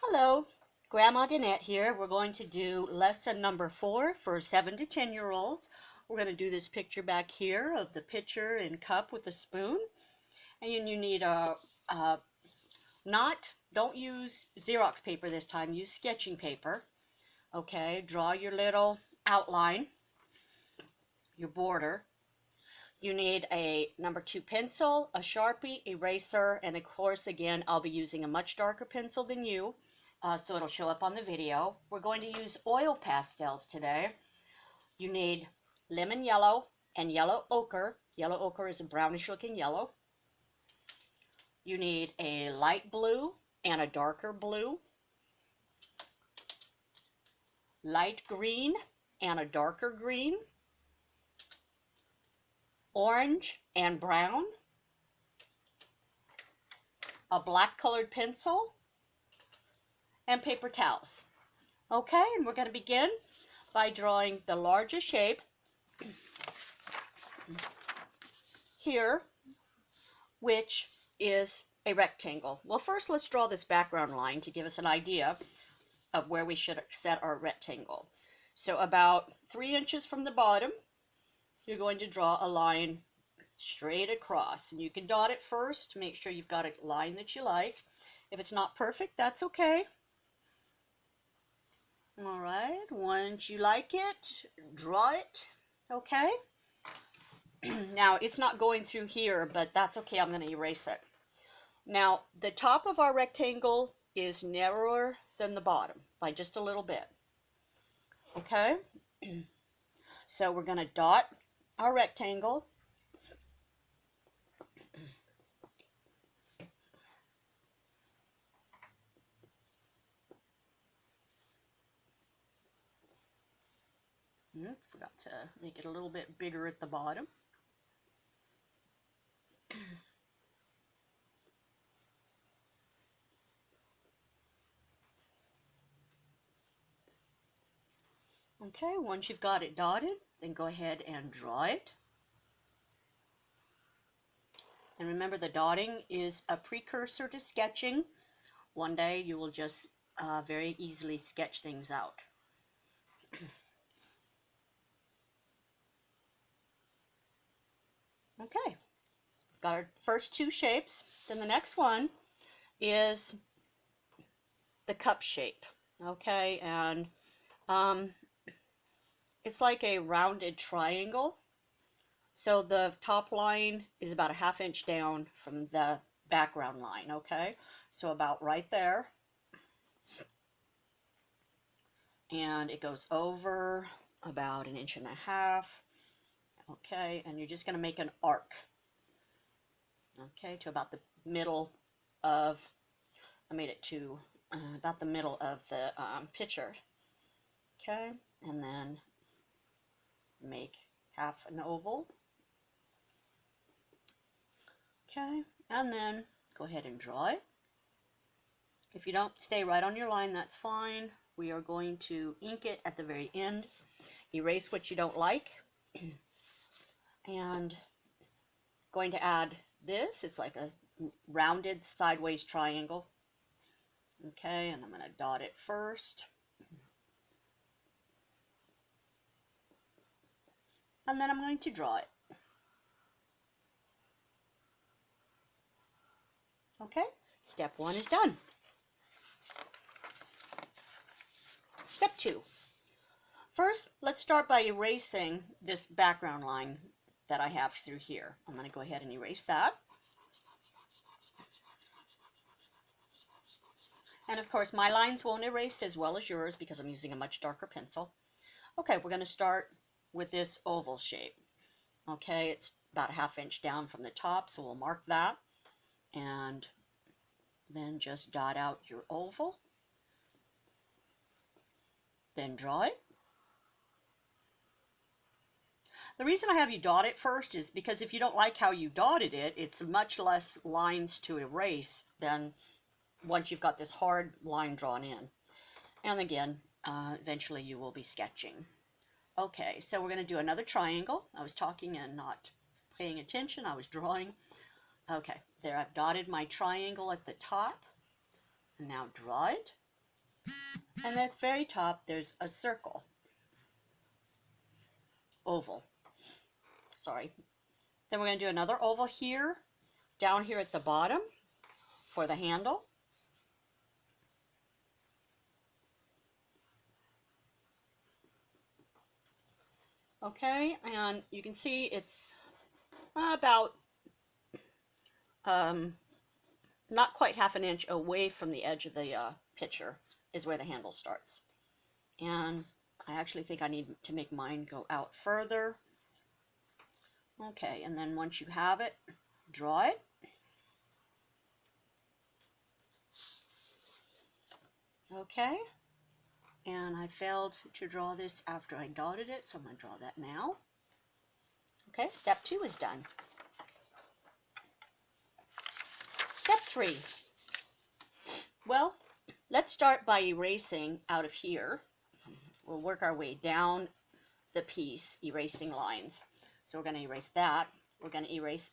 Hello, Grandma Danette here. We're going to do lesson number 4 for 7 to 10-year-olds. We're going to do this picture back here of the pitcher and cup with a spoon. And you need don't use Xerox paper this time, use sketching paper. Okay, draw your little outline, your border. You need a number 2 pencil, a sharpie, eraser, and of course, again, I'll be using a much darker pencil than you. So it'll show up on the video. We're going to use oil pastels today. You need lemon yellow and yellow ochre. Yellow ochre is a brownish looking yellow. You need a light blue and a darker blue. Light green and a darker green. Orange and brown. A black colored pencil. And paper towels. Okay, and we're going to begin by drawing the largest shape here, which is a rectangle. Well, first let's draw this background line to give us an idea of where we should set our rectangle. So about 3 inches from the bottom, you're going to draw a line straight across. And you can dot it first to make sure you've got a line that you like. If it's not perfect, that's okay. All right, once you like it, draw it, okay? Now, it's not going through here, but that's okay, I'm going to erase it. Now, the top of our rectangle is narrower than the bottom by just a little bit, okay? So we're going to dot our rectangle. Forgot to make it a little bit bigger at the bottom. Okay, once you've got it dotted, then go ahead and draw it. And remember, the dotting is a precursor to sketching. One day you will just very easily sketch things out. Okay, got our first 2 shapes. Then the next one is the cup shape. Okay, and it's like a rounded triangle. So the top line is about a 1/2 inch down from the background line, okay? So about right there. And it goes over about 1.5 inches. Okay, and you're just going to make an arc. Okay, to about the middle of, I made it to about the middle of the pitcher. Okay, and then make half an oval. Okay, and then go ahead and draw it. If you don't stay right on your line, that's fine. We are going to ink it at the very end. Erase what you don't like. And going to add this. It's like a rounded sideways triangle. Okay, and I'm going to dot it first. And then I'm going to draw it. Okay, step 1 is done. Step 2. First, let's start by erasing this background line that I have through here. I'm going to go ahead and erase that. And of course, my lines won't erase as well as yours because I'm using a much darker pencil. Okay, we're going to start with this oval shape. Okay, it's about a 1/2 inch down from the top, so we'll mark that. And then just dot out your oval. Then draw it. The reason I have you dot it first is because if you don't like how you dotted it, it's much less lines to erase than once you've got this hard line drawn in. And again, eventually you will be sketching. Okay, so we're going to do another triangle. I was talking and not paying attention. I was drawing. Okay, there I've dotted my triangle at the top. And now draw it. And at the very top, there's a circle, oval, sorry. Then we're going to do another oval here, down here at the bottom for the handle. Okay, and you can see it's about not quite half an inch away from the edge of the picture is where the handle starts. And I actually think I need to make mine go out further. Okay, and then once you have it, draw it. Okay, and I failed to draw this after I dotted it, so I'm going to draw that now. Okay, step 2 is done. Step 3. Well, let's start by erasing out of here. We'll work our way down the piece, erasing lines. So we're going to erase that. We're going to erase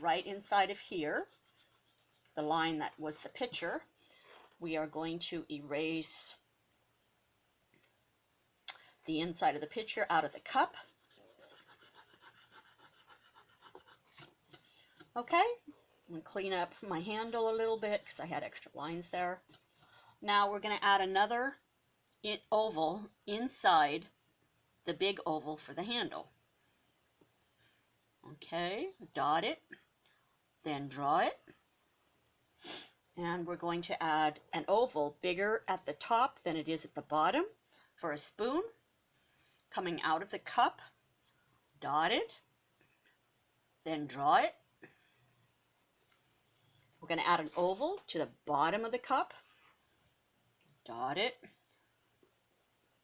right inside of here, the line that was the picture. We are going to erase the inside of the picture out of the cup. Okay, I'm going to clean up my handle a little bit because I had extra lines there. Now we're going to add another oval inside the big oval for the handle. Okay, dot it, then draw it. And we're going to add an oval bigger at the top than it is at the bottom for a spoon. Coming out of the cup, dot it, then draw it. We're going to add an oval to the bottom of the cup, dot it.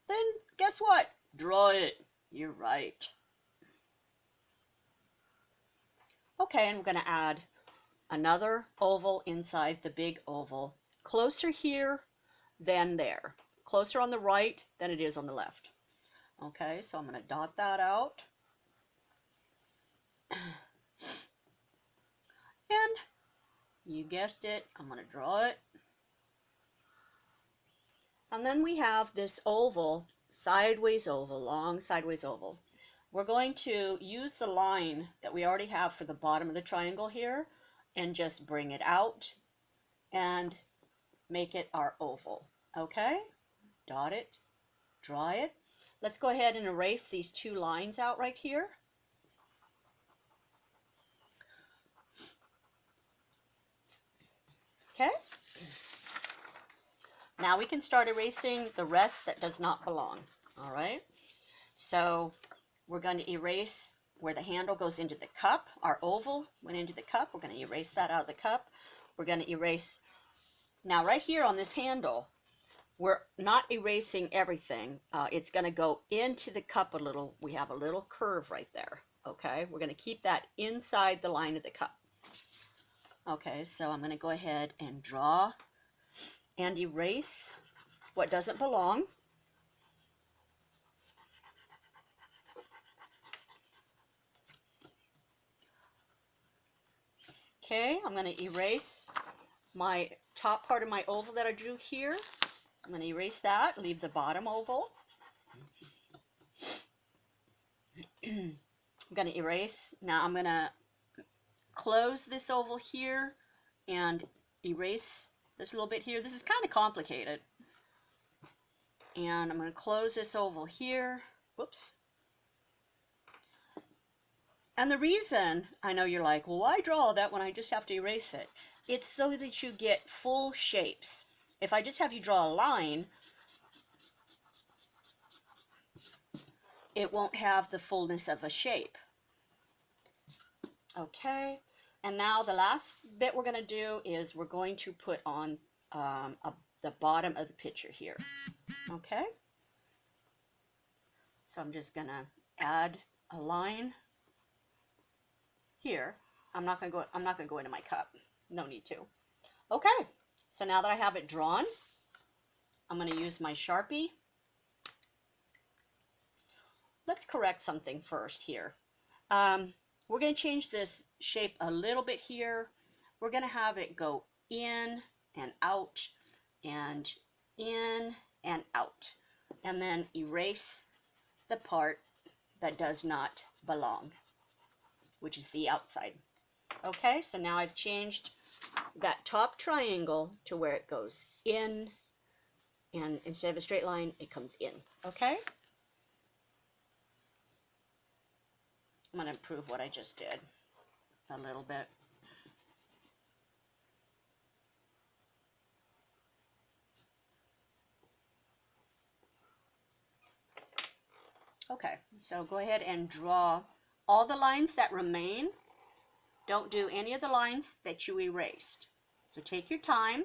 Then guess what? Draw it. You're right. Okay, and we're going to add another oval inside the big oval, closer here than there. Closer on the right than it is on the left. Okay, so I'm going to dot that out. And you guessed it, I'm going to draw it. And then we have this oval, sideways oval, long sideways oval. We're going to use the line that we already have for the bottom of the triangle here and just bring it out and make it our oval. Okay, dot it, draw it. Let's go ahead and erase these 2 lines out right here. Okay, now we can start erasing the rest that does not belong. All right, so we're going to erase where the handle goes into the cup. Our oval went into the cup. We're going to erase that out of the cup. We're going to erase, now right here on this handle, we're not erasing everything. It's going to go into the cup a little. We have a little curve right there. Okay, we're going to keep that inside the line of the cup. Okay, so I'm going to go ahead and draw and erase what doesn't belong. Okay, I'm going to erase my top part of my oval that I drew here. I'm going to erase that, leave the bottom oval. I'm going to erase, now I'm going to close this oval here and erase this little bit here. This is kind of complicated. And I'm going to close this oval here. Whoops. And the reason, I know you're like, well, why draw that when I just have to erase it? It's so that you get full shapes. If I just have you draw a line, it won't have the fullness of a shape. Okay, and now the last bit we're going to do is we're going to put on the bottom of the picture here. Okay, so I'm just going to add a line here. I'm not going to go into my cup. No need to. Okay, so now that I have it drawn, I'm going to use my Sharpie. Let's correct something first here. We're going to change this shape a little bit here. We're going to have it go in and out and in and out. And then erase the part that does not belong, which is the outside. Okay, so now I've changed that top triangle to where it goes in, and instead of a straight line, it comes in. Okay? I'm going to improve what I just did a little bit. Okay, so go ahead and draw all the lines that remain. Don't do any of the lines that you erased. So take your time.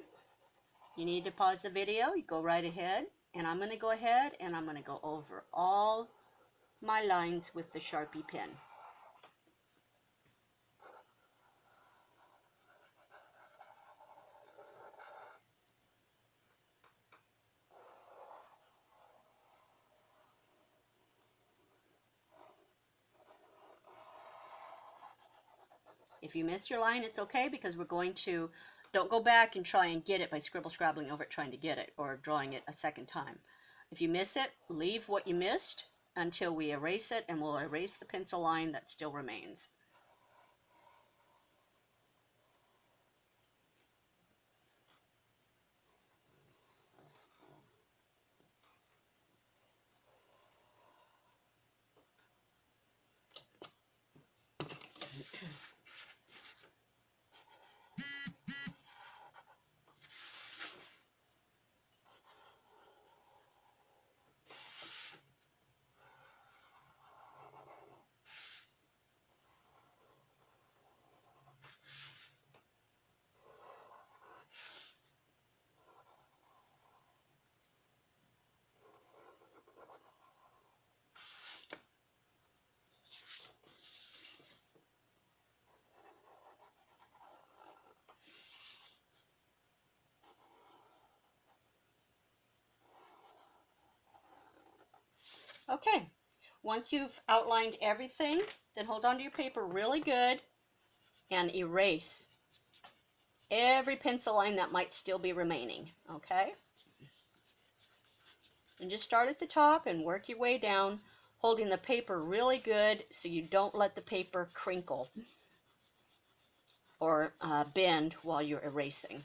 You need to pause the video, you go right ahead, and I'm going to go ahead and I'm going to go over all my lines with the Sharpie pen. If you miss your line, it's okay, because we're going to, don't go back and try and get it by scribbling over it trying to get it or drawing it a second time. If you miss it, leave what you missed until we erase it, and we'll erase the pencil line that still remains. Okay, once you've outlined everything, then hold on to your paper really good and erase every pencil line that might still be remaining, okay? And just start at the top and work your way down, holding the paper really good so you don't let the paper crinkle or bend while you're erasing.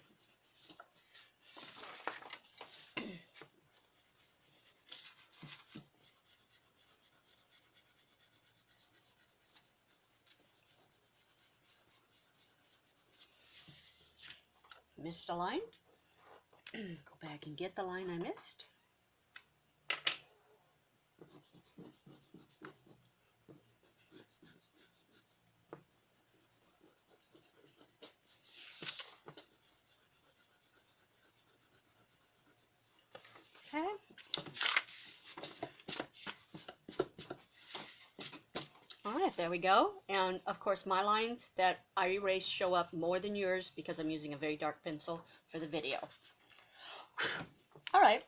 Missed a line? Go back and get the line I missed. Okay. All right, there we go. And of course, my lines that I erased show up more than yours because I'm using a very dark pencil for the video. All right,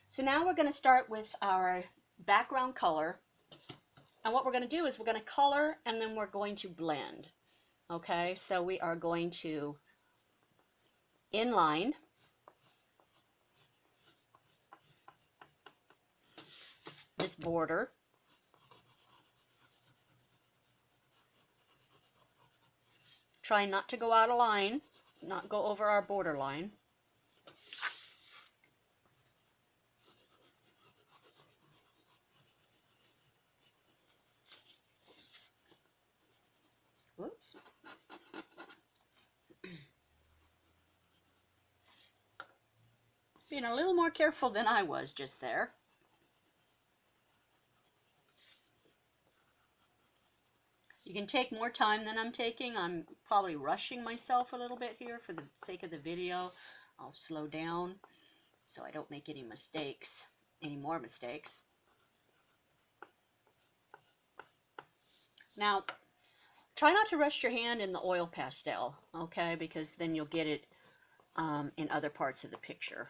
so now we're going to start with our background color. And what we're going to do is we're going to color and then we're going to blend. Okay, so we are going to inline this border. Try not to go out of line, not go over our border line. Whoops. Being a little more careful than I was just there. You can take more time than I'm taking. I'm probably rushing myself a little bit here for the sake of the video. I'll slow down so I don't make any mistakes, any more mistakes. Now, try not to rest your hand in the oil pastel, okay, because then you'll get it in other parts of the picture.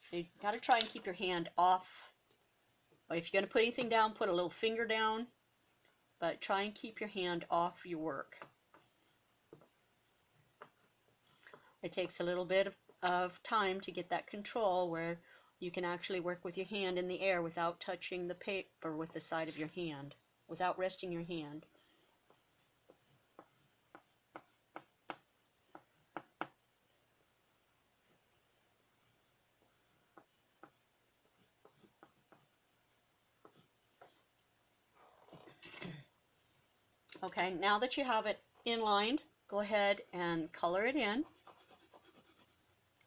So you've got to try and keep your hand off. Or if you're going to put anything down, put a little finger down, but try and keep your hand off your work. It takes a little bit of time to get that control where You can actually work with your hand in the air without touching the paper with the side of your hand, without resting your hand. Okay, now that you have it inlined, go ahead and color it in.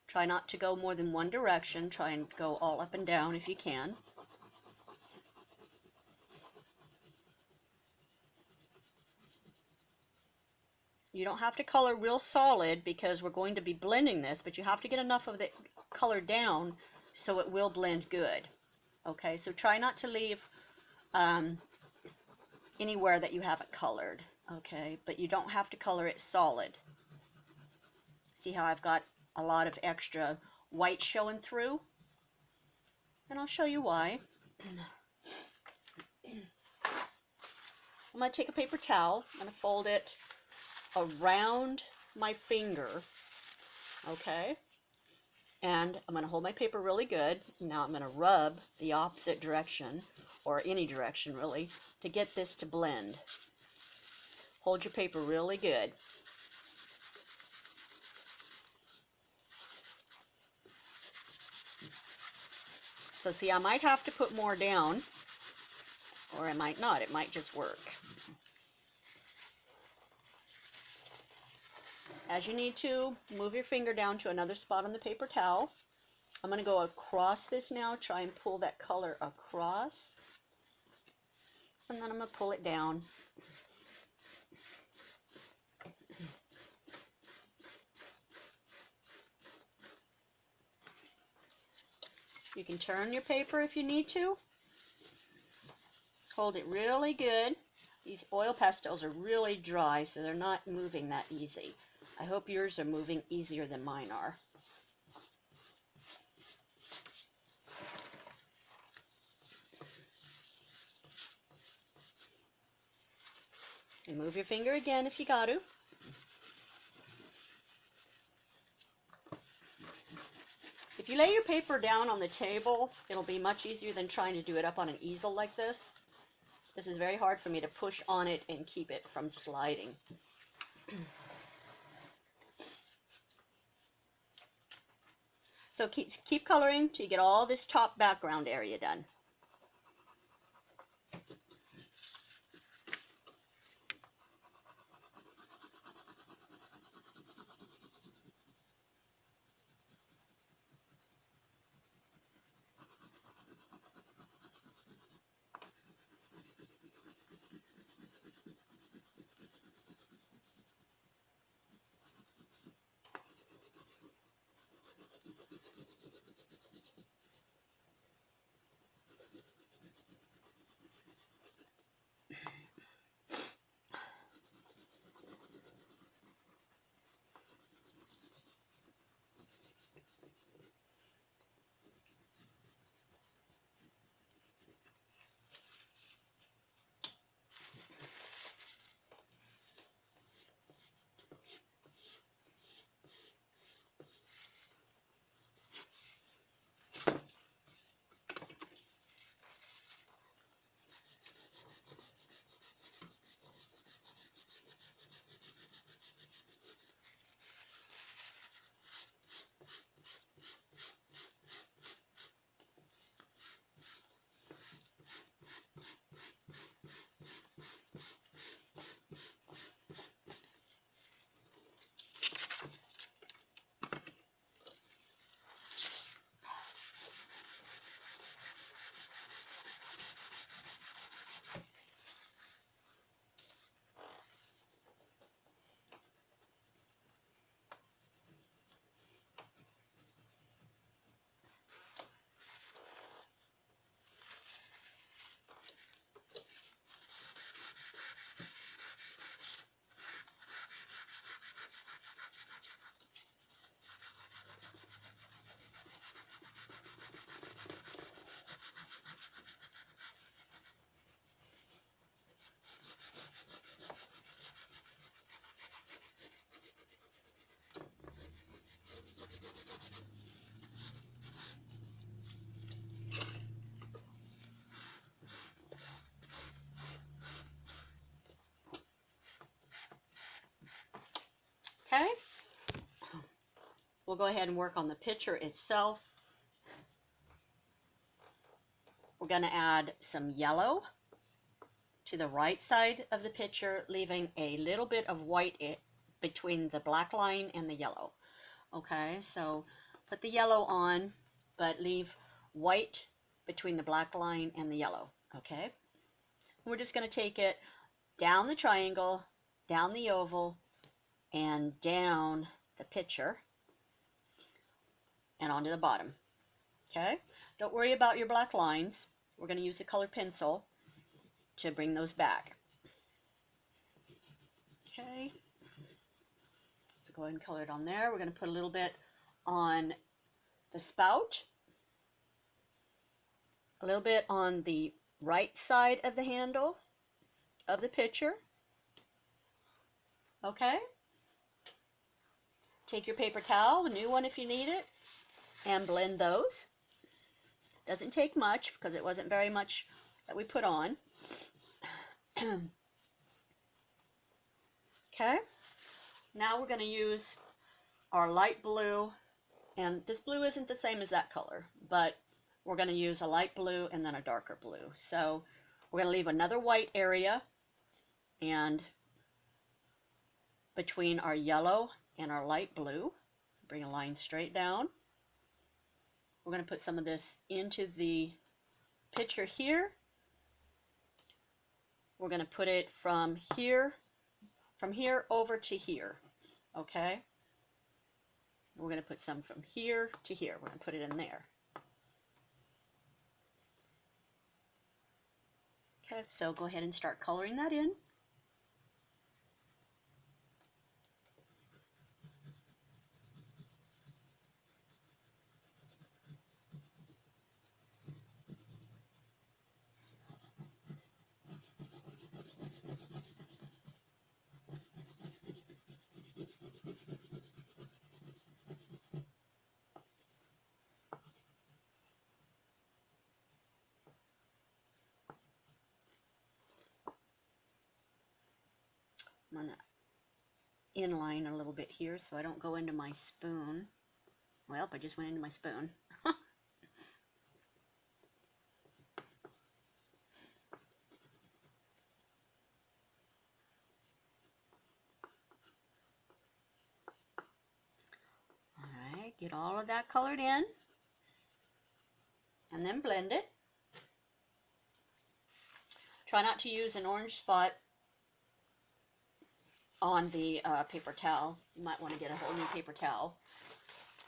Try not to go more than one direction. Try and go all up and down if you can. You don't have to color real solid because we're going to be blending this, but you have to get enough of the color down so it will blend good. Okay, so try not to leave anywhere that you haven't colored. Okay, but you don't have to color it solid. See how I've got a lot of extra white showing through? And I'll show you why. I'm going to take a paper towel. I'm going to fold it around my finger. Okay? And I'm going to hold my paper really good. Now I'm going to rub the opposite direction, or any direction really, to get this to blend. Hold your paper really good. So see, I might have to put more down, or I might not. It might just work. As you need to, move your finger down to another spot on the paper towel. I'm going to go across this now, try and pull that color across. And then I'm going to pull it down. You can turn your paper if you need to. Hold it really good. These oil pastels are really dry, so they're not moving that easy. I hope yours are moving easier than mine are. And move your finger again if you got to. If you lay your paper down on the table, it'll be much easier than trying to do it up on an easel like this. This is very hard for me to push on it and keep it from sliding. So keep coloring till you get all this top background area done. we'll go ahead and work on the picture itself. We're going to add some yellow to the right side of the picture, leaving a little bit of white between the black line and the yellow. Okay, so put the yellow on, but leave white between the black line and the yellow. Okay, we're just going to take it down the triangle, down the oval, and down the picture and onto the bottom. Okay, don't worry about your black lines. We're going to use the colored pencil to bring those back. Okay, so go ahead and color it on there. We're going to put a little bit on the spout, a little bit on the right side of the handle of the picture. Okay, take your paper towel, a new one if you need it, and blend those. Doesn't take much because it wasn't very much that we put on. Okay, now we're going to use our light blue, and this blue isn't the same as that color, but we're going to use a light blue and then a darker blue. So we're going to leave another white area, and between our yellow and our light blue, bring a line straight down. We're going to put some of this into the picture here. We're going to put it from here over to here. Okay, we're going to put some from here to here. We're going to put it in there. Okay, so go ahead and start coloring that in. I'm going to inline a little bit here so I don't go into my spoon. Well, I just went into my spoon. Alright, get all of that colored in and then blend it. Try not to use an orange spot on the paper towel. You might want to get a whole new paper towel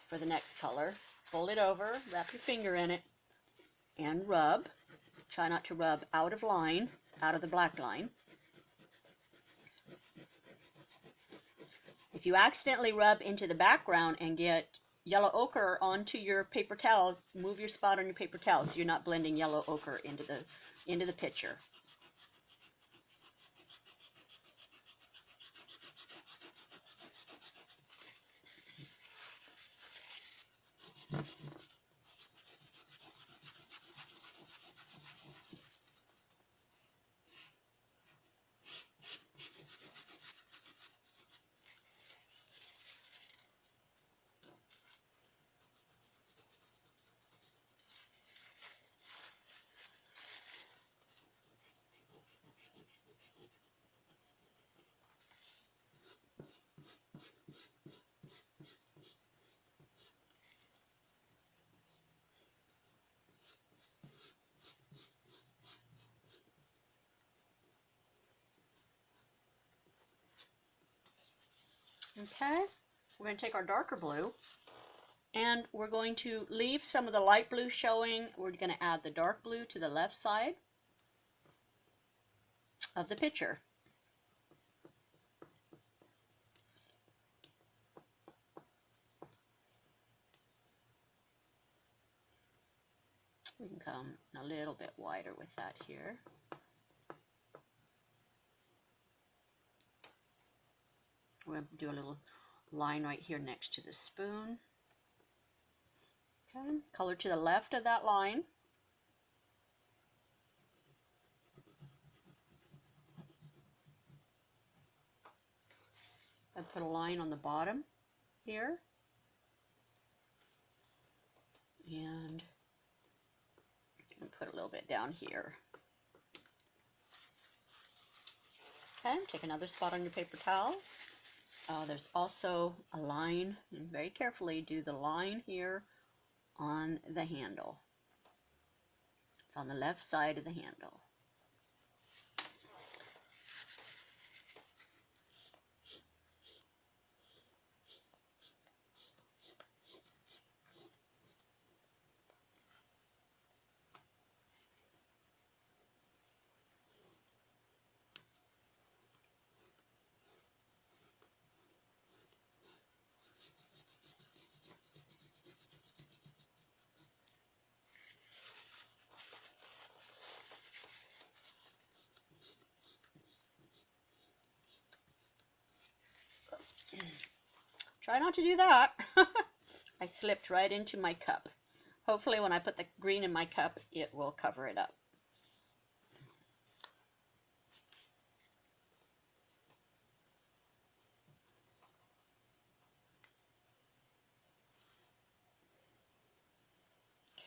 for the next color. Fold it over, wrap your finger in it, and rub. Try not to rub out of line, out of the black line. If you accidentally rub into the background and get yellow ochre onto your paper towel, move your spot on your paper towel so you're not blending yellow ochre into the picture. Okay, we're going to take our darker blue and we're going to leave some of the light blue showing. We're going to add the dark blue to the left side of the picture. We can come a little bit wider with that here. We're going to do a little line right here next to the spoon. Okay, color to the left of that line. And put a line on the bottom here. And put a little bit down here. Okay, take another spot on your paper towel. There's also a line, and very carefully do the line here on the handle. It's on the left side of the handle. Try not to do that. I slipped right into my cup. Hopefully when I put the green in my cup, it will cover it up.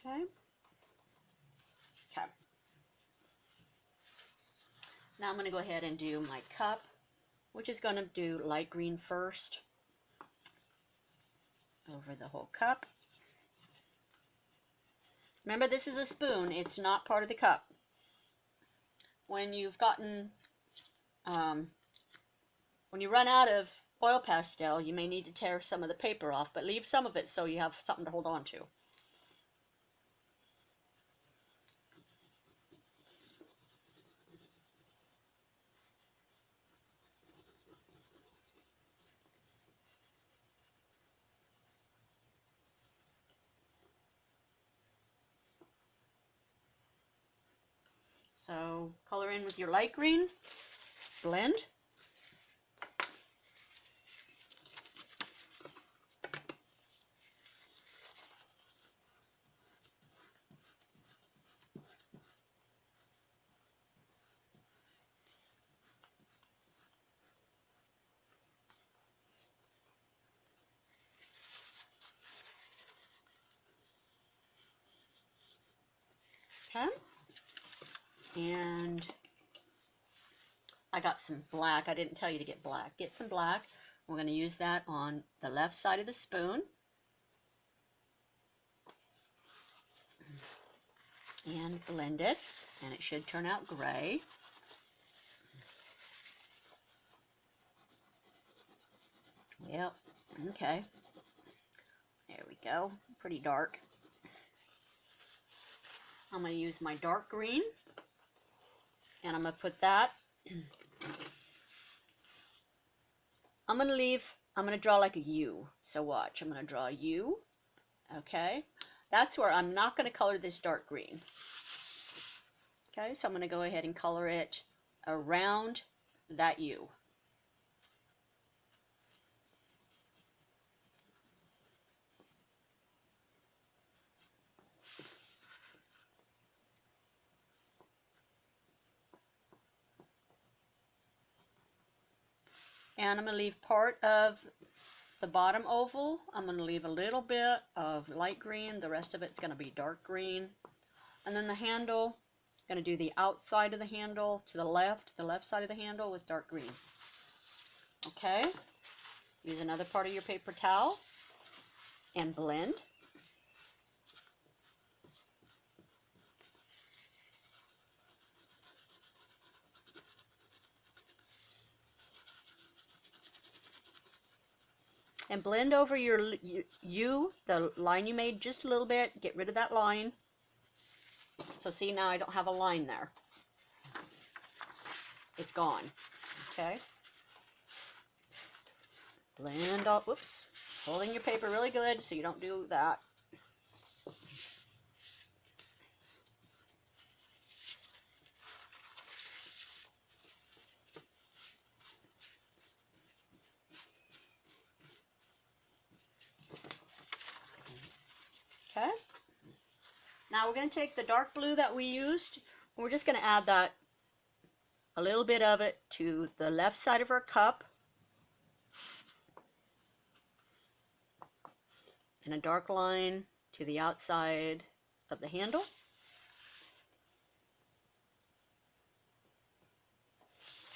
Okay. Okay. Now I'm going to go ahead and do my cup, which is going to do light green first over the whole cup. Remember, this is a spoon. It's not part of the cup. When you've gotten, when you run out of oil pastel, you may need to tear some of the paper off, but leave some of it so you have something to hold on to. So color in with your light green, blend. Okay. And I got some black. I didn't tell you to get black. Get some black. We're going to use that on the left side of the spoon. And blend it. And it should turn out gray. Yep. Okay. There we go. Pretty dark. I'm going to use my dark green. And I'm going to put that. I'm going to draw like a U. So watch. I'm going to draw a U. Okay. That's where I'm not going to color this dark green. Okay. So I'm going to go ahead and color it around that U. And I'm going to leave part of the bottom oval. I'm going to leave a little bit of light green. The rest of it's going to be dark green. And then the handle, I'm going to do the outside of the handle to the left side of the handle with dark green. Okay. Use another part of your paper towel and blend. And blend over your U, the line you made just a little bit. Get rid of that line. So see, now I don't have a line there. It's gone. Okay. Blend all, whoops. Holding your paper really good so you don't do that. Okay. Now we're going to take the dark blue that we used, and we're just going to add that, a little bit of it, to the left side of our cup. And a dark line to the outside of the handle.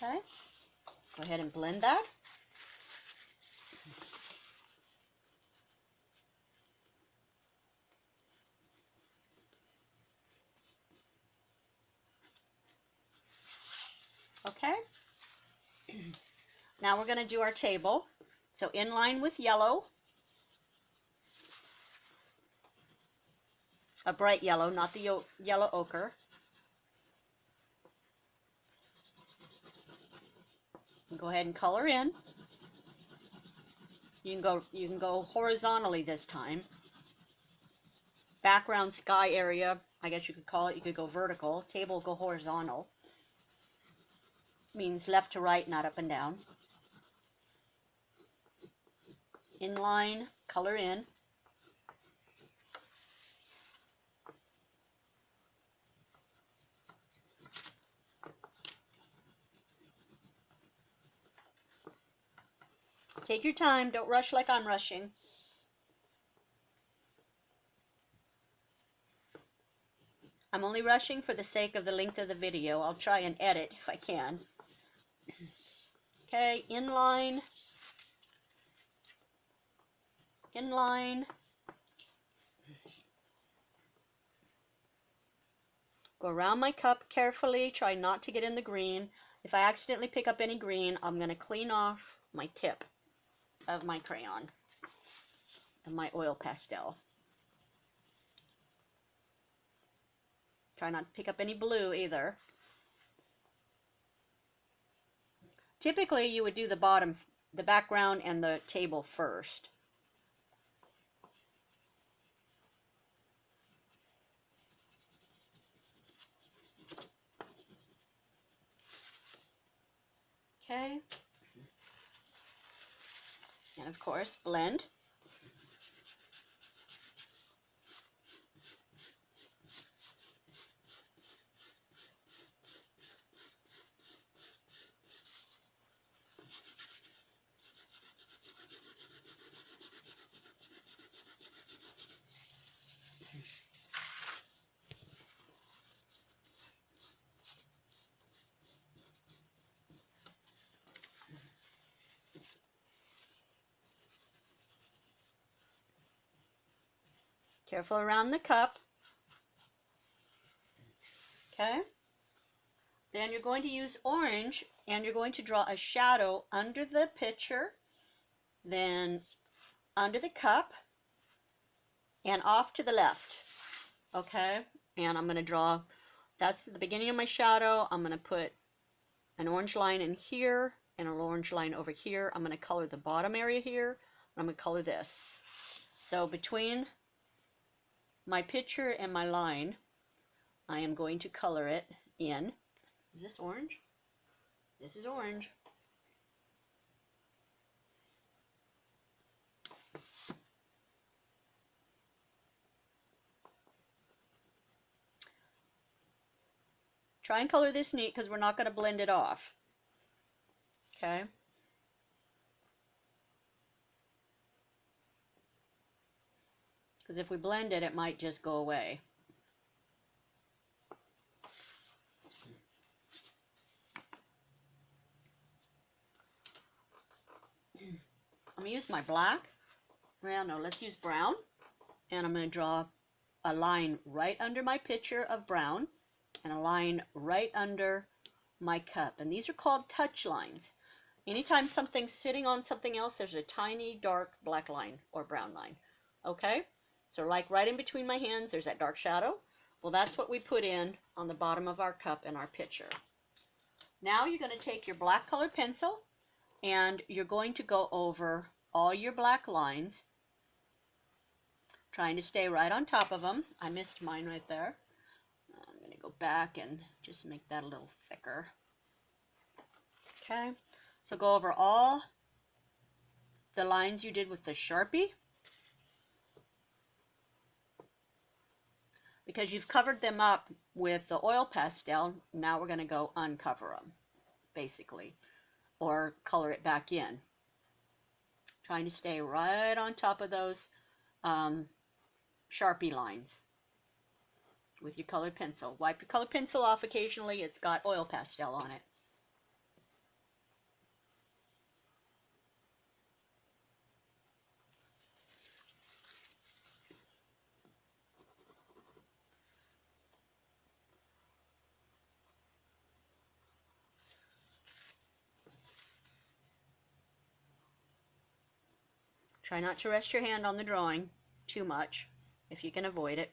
Okay, go ahead and blend that. Okay, now we're going to do our table. So in line with yellow, a bright yellow, not the yellow ochre. Go ahead and color in. You can go horizontally this time. Background sky area, I guess you could call it. You could go vertical. Table, go horizontal. Means left to right, not up and down. Inline, color in. Take your time, don't rush like I'm rushing. I'm only rushing for the sake of the length of the video. I'll try and edit if I can. Okay, inline, inline. Go around my cup carefully, try not to get in the green. If I accidentally pick up any green, I'm going to clean off my tip of my crayon and my oil pastel. Try not to pick up any blue either. Typically you would do the bottom, the background and the table first. Okay. And of course, blend. Careful around the cup. Okay. Then you're going to use orange and you're going to draw a shadow under the pitcher, then under the cup, and off to the left. Okay. And I'm going to draw, that's the beginning of my shadow. I'm going to put an orange line in here and an orange line over here. I'm going to color the bottom area here. I'm going to color this. So between my picture and my line, I am going to color it in. Is this orange? This is orange. Try and color this neat because we're not going to blend it off. Okay. Because if we blend it, it might just go away. I'm going to use my black. Well, no, let's use brown. And I'm going to draw a line right under my picture of brown and a line right under my cup. And these are called touch lines. Anytime something's sitting on something else, there's a tiny dark black line or brown line. Okay? So like right in between my hands, there's that dark shadow. Well, that's what we put in on the bottom of our cup and our pitcher. Now you're going to take your black colored pencil and you're going to go over all your black lines, trying to stay right on top of them. I missed mine right there. I'm going to go back and just make that a little thicker. Okay, so go over all the lines you did with the Sharpie. Because you've covered them up with the oil pastel, now we're going to go uncover them, basically, or color it back in. Trying to stay right on top of those Sharpie lines with your colored pencil. Wipe your colored pencil off occasionally. It's got oil pastel on it. Try not to rest your hand on the drawing too much if you can avoid it.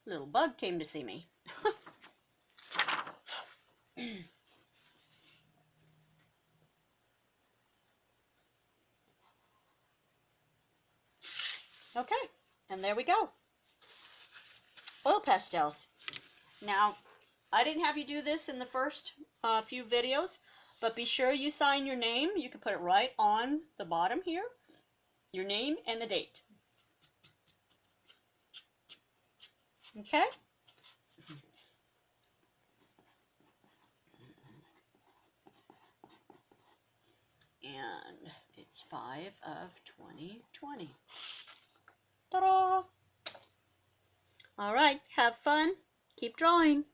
Little bug came to see me. Okay, and there we go. Oil pastels. Now, I didn't have you do this in the first few videos, but be sure you sign your name. You can put it right on the bottom here. Your name and the date. Okay? And it's 5 of 2020. Ta-da! All right, have fun. Keep drawing.